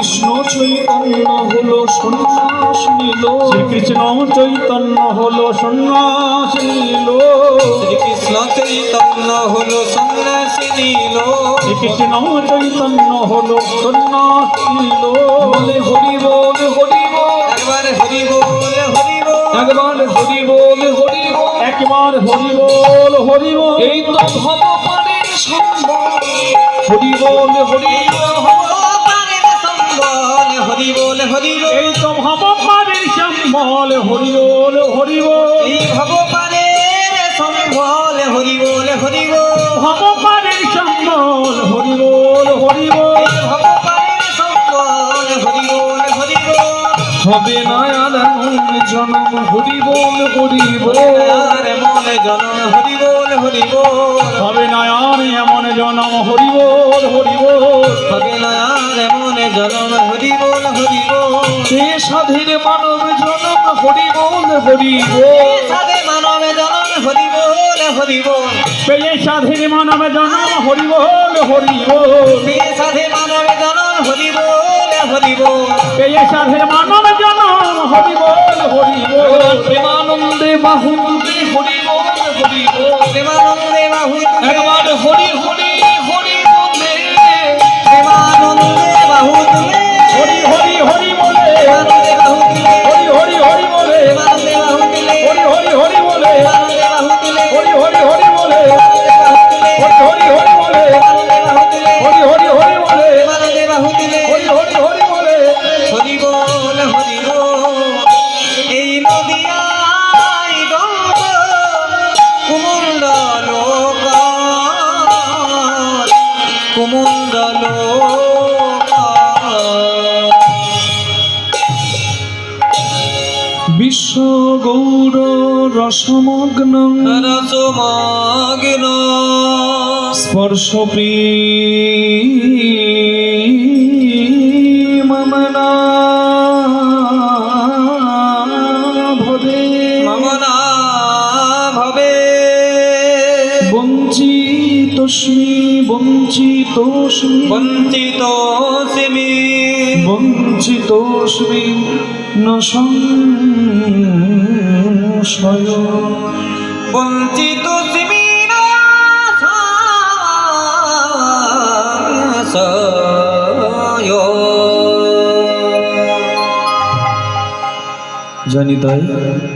কৃষ্ণ চৈতন্য হলো সন্ন্যাস নিল, শ্রীকৃষ্ণ চৈতন্য হলো সন্ন্যাস নিল, শ্রীকৃষ্ণ চৈতন্য হলো সন্ন্যাস নিল, শ্রীকৃষ্ণ চৈতন্য হলো সন্ন্যাস নিল। বলে হরি বল হরি বল, একবার হরি বল হরি বল, একবার হরি বল হরি বল, একবার হরি বল হরি বল। এই তো ভগবানের সম্বল, হরি বল হরি বল, ভগবানের সম্বল হরি বল হরি বল, এই তো ভগবানের সম্বল হরি বল হরি বল, এই ভগবানের সম্বল হরি বল হরি বল, ভগবানের সম্বল হরি বল হরি বল। এই ভগবানের সম্বল হরি বল হরি বল। হবে না আর জনম হরি বল হরি বল, আর মনে জনম হরি বল হরি বল, হবে না আর এমন জনম হরি বল হরি বল। হবে না আর মনে জনম হরি বল হরি বল। সে সাধের মানব জনম হরি বল হরি বল, সাধে মানবে জনম হরি বল হরি বল, পেয়ে সাধের মানব জনম হরি বল হরি বল, সাধে মানবে জনম হরি বল হরি বল। পেয়ে সাধের মানব জনম হরি বল হরি বল। প্রেমানন্দে বাহু তুলে হরি বল হরি বল, প্রেমানন্দে বাহু তুলে, একবার হরি হরি হরি বলে, প্রেমানন্দে বাহু তুলে, হরি হরি হরি বলে, প্রেমানন্দে বাহু তুলে, হরি হরি হরি বলে, প্রেমানন্দে বাহু তুলে, হরি হরি হরি বলে, প্রেমানন্দে বাহু তুলে, হরি হরি হরি বলে, প্রেমানন্দে বাহু তুলে, হরি হরি হরি বলে, প্রেমানন্দে বাহু তুলে, হরি হরি হরি বলে, হরি হরি হরি হরি বলে। বল হরি বল। এই নদিয়ায় গঙ্গ কুমুন্ডল কুমুন্ডল বিশ্ব গৌর রসমগ্ন রসমগ্ন স্পর্শ প্রেমমনা ভবে, মমনা ভবে, বঞ্চিতস্মি বঞ্চিতস্মি বঞ্চিত সিমি, বঞ্চিতস্মি ন সংশয়, বঞ্চিত সিমি জানি তাই